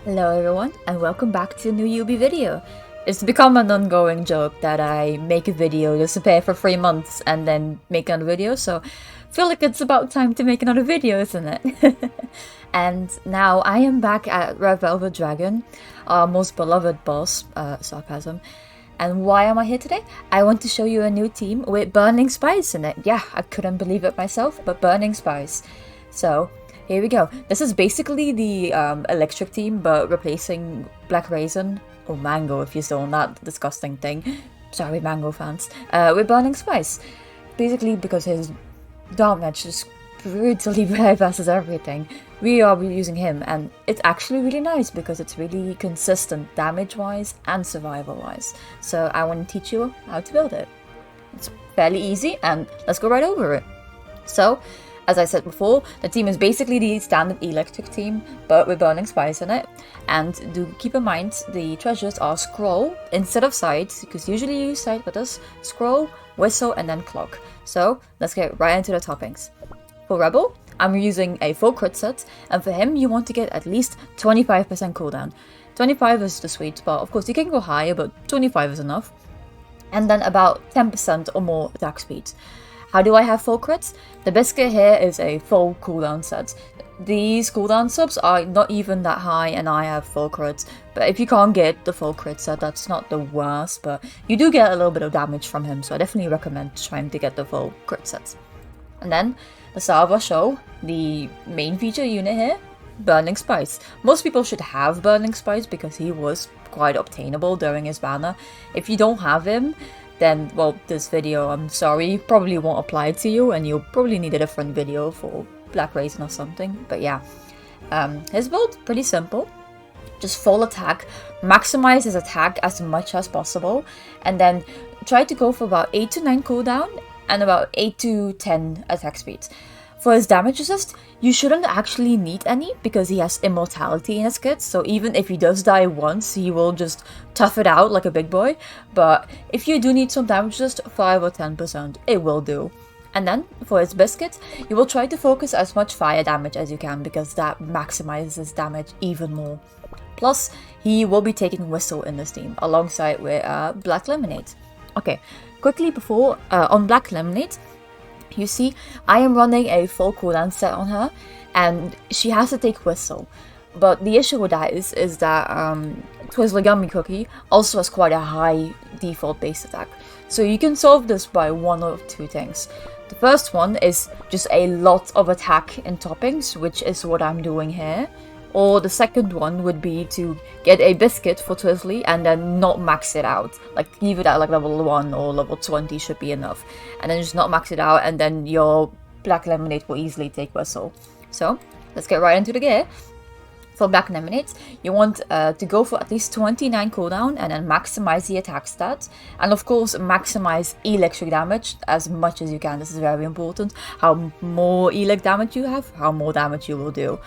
Hello everyone, and welcome back to a new Yubi video. It's become an ongoing joke that I make a video, disappear for 3 months, and then make another video, so I feel like it's about time to make another video, isn't it? And now I am back at Red Velvet Dragon, our most beloved boss, sarcasm. And why am I here today? I want to show you a new team with Burning Spice in it. Yeah, I couldn't believe it myself, but Burning Spice. So, here we go. This is basically the electric team, but replacing Black Raisin, or Mango if you're still on that disgusting thing. Sorry, Mango fans. With Burning Spice. Basically because his damage is brutally bypasses everything. We are using him, and it's actually really nice because it's really consistent damage-wise and survival-wise. So I want to teach you how to build it. It's fairly easy, and let's go right over it. So, as I said before, the team is basically the standard electric team, but with Burning Spice in it. And do keep in mind, the treasures are Scroll instead of Sight, because usually you use Sight with us. Scroll, Whistle, and then Clock. So, let's get right into the toppings. For Rebel, I'm using a full crit set, and for him you want to get at least 25% cooldown. 25 is the sweet spot, of course you can go higher, but 25 is enough. And then about 10% or more attack speed. How do I have full crits? The biscuit here is a full cooldown set. These cooldown subs are not even that high and I have full crits, but if you can't get the full crit set, that's not the worst, but you do get a little bit of damage from him, so I definitely recommend trying to get the full crit sets. And then, the start of our show, the main feature unit here, Burning Spice. Most people should have Burning Spice because he was quite obtainable during his banner. If you don't have him, then, well, this video, I'm sorry, probably won't apply to you, and you'll probably need a different video for Black Raisin or something, but yeah. His build, pretty simple. Just full attack, maximize his attack as much as possible, and then try to go for about 8 to 9 cooldown, and about 8 to 10 attack speeds. For his damage resist, you shouldn't actually need any because he has immortality in his kit, so even if he does die once, he will just tough it out like a big boy. But if you do need some damage resist, 5 or 10%, it will do. And then, for his biscuit, you will try to focus as much fire damage as you can because that maximizes his damage even more. Plus, he will be taking Whistle in this team, alongside with Black Lemonade. Okay, quickly before, on Black Lemonade, you see, I am running a full cooldown set on her, and she has to take Whistle. But the issue with that is that Twizzler Gummy Cookie also has quite a high default base attack. So you can solve this by one of two things. The first one is just a lot of attack in toppings, which is what I'm doing here. Or the second one would be to get a biscuit for Twizzly and then not max it out. Like, leave it at like level 1 or level 20 should be enough. And then just not max it out, and then your Black Lemonade will easily take Whistle. So, let's get right into the gear. For Black Lemonade, you want to go for at least 29 cooldown and then maximize the attack stat. And of course, maximize electric damage as much as you can. This is very important. How more elec damage you have, how more damage you will do.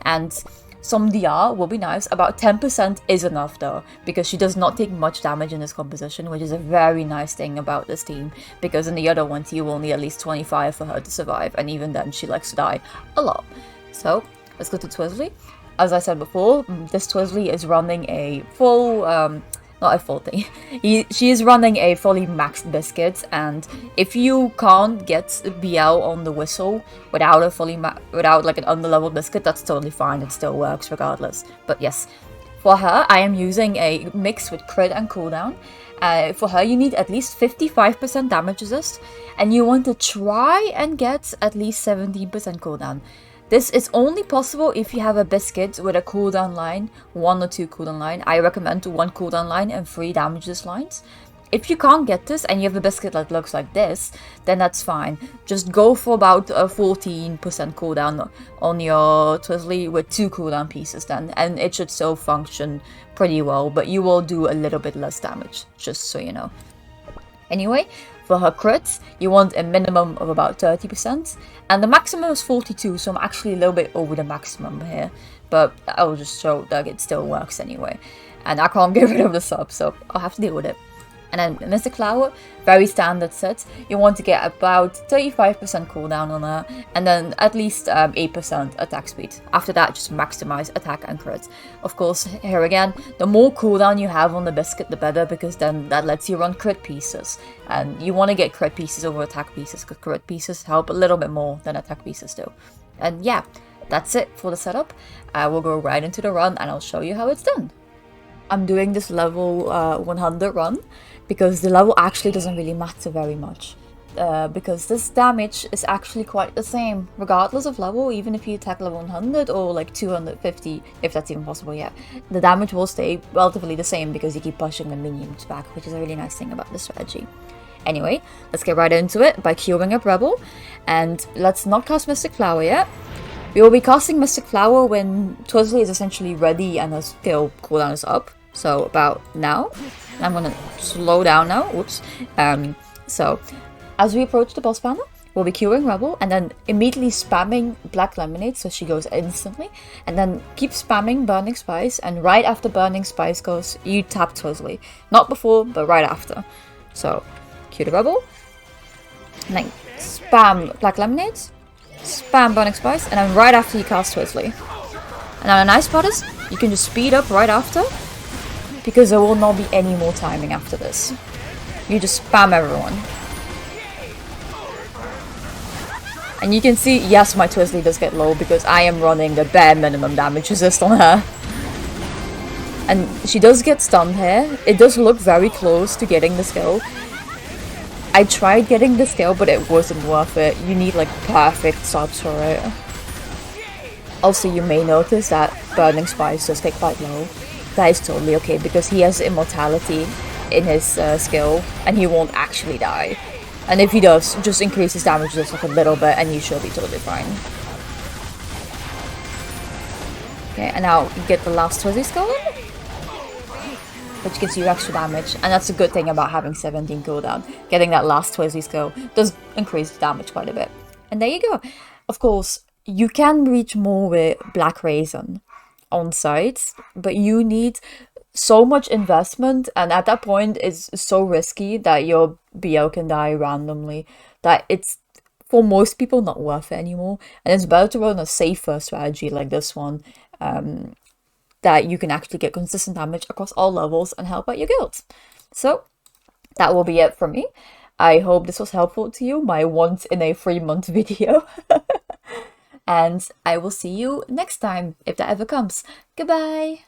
And some DR will be nice. About 10% is enough though, because she does not take much damage in this composition, which is a very nice thing about this team, because in the other ones you will need at least 25 for her to survive, and even then she likes to die a lot. So, let's go to Twizzly. As I said before, this Twizzly is running a full, not a full thing. She is running a fully maxed biscuit, and if you can't get BL on the Whistle without a without like an underleveled biscuit, that's totally fine. It still works regardless. But yes, for her, I am using a mix with crit and cooldown. For her, you need at least 55% damage resist, and you want to try and get at least 17% cooldown. This is only possible if you have a biscuit with a cooldown line, 1 or 2 cooldown line. I recommend 1 cooldown line and 3 damages lines. If you can't get this and you have a biscuit that looks like this, then that's fine. Just go for about a 14% cooldown on your Twizzly with 2 cooldown pieces then, and it should still function pretty well, but you will do a little bit less damage, just so you know. Anyway, for her crits, you want a minimum of about 30%, and the maximum is 42, so I'm actually a little bit over the maximum here, but I'll just show that it still works anyway. And I can't get rid of the sub, so I'll have to deal with it. And then Mystic Flower, very standard set. You want to get about 35% cooldown on her, and then at least 8% attack speed. After that, just maximize attack and crit. Of course, here again, the more cooldown you have on the biscuit, the better, because then that lets you run crit pieces. And you want to get crit pieces over attack pieces, because crit pieces help a little bit more than attack pieces do. And yeah, that's it for the setup. I will go right into the run, and I'll show you how it's done. I'm doing this level 100 run because the level actually doesn't really matter very much. Because this damage is actually quite the same regardless of level, even if you attack level 100 or like 250, if that's even possible yet. The damage will stay relatively the same because you keep pushing the minions back, which is a really nice thing about this strategy. Anyway, let's get right into it by queuing up Rebel, and let's not cast Mystic Flower yet. We will be casting Mystic Flower when Twizzly is essentially ready and her skill cooldown is up. So about now. I'm gonna slow down now. Whoops. So as we approach the boss panel, we'll be queuing Rebel and then immediately spamming Black Lemonade so she goes instantly. And then keep spamming Burning Spice, and right after Burning Spice goes, you tap Twizzly. Not before, but right after. So cue the Rebel. And then spam Black Lemonade. Spam Burning Spice, and then right after you cast Twizzly. And now the nice part is, you can just speed up right after, because there will not be any more timing after this. You just spam everyone. And you can see, yes, my Twizzly does get low because I am running the bare minimum damage resist on her. And she does get stunned here. It does look very close to getting the skill. I tried getting the skill, but it wasn't worth it. You need like perfect subs for it. Also, you may notice that Burning Spice does get quite low. That is totally okay because he has immortality in his skill and he won't actually die. And if he does, just increase his damage just like a little bit and you should be totally fine. Okay, and now you get the last Twizzly skill in, which gives you extra damage, and that's a good thing about having 17 cooldown. Getting that last Twizzly skill does increase the damage quite a bit. And there you go. Of course, you can reach more with Black Raisin on sites, but you need so much investment, and at that point it's so risky that your BL can die randomly that it's for most people not worth it anymore, and it's better to run a safer strategy like this one, that you can actually get consistent damage across all levels and help out your guild. So that will be it from me. I hope this was helpful to you, my once in a 3-month video. And I will see you next time, if that ever comes. Goodbye!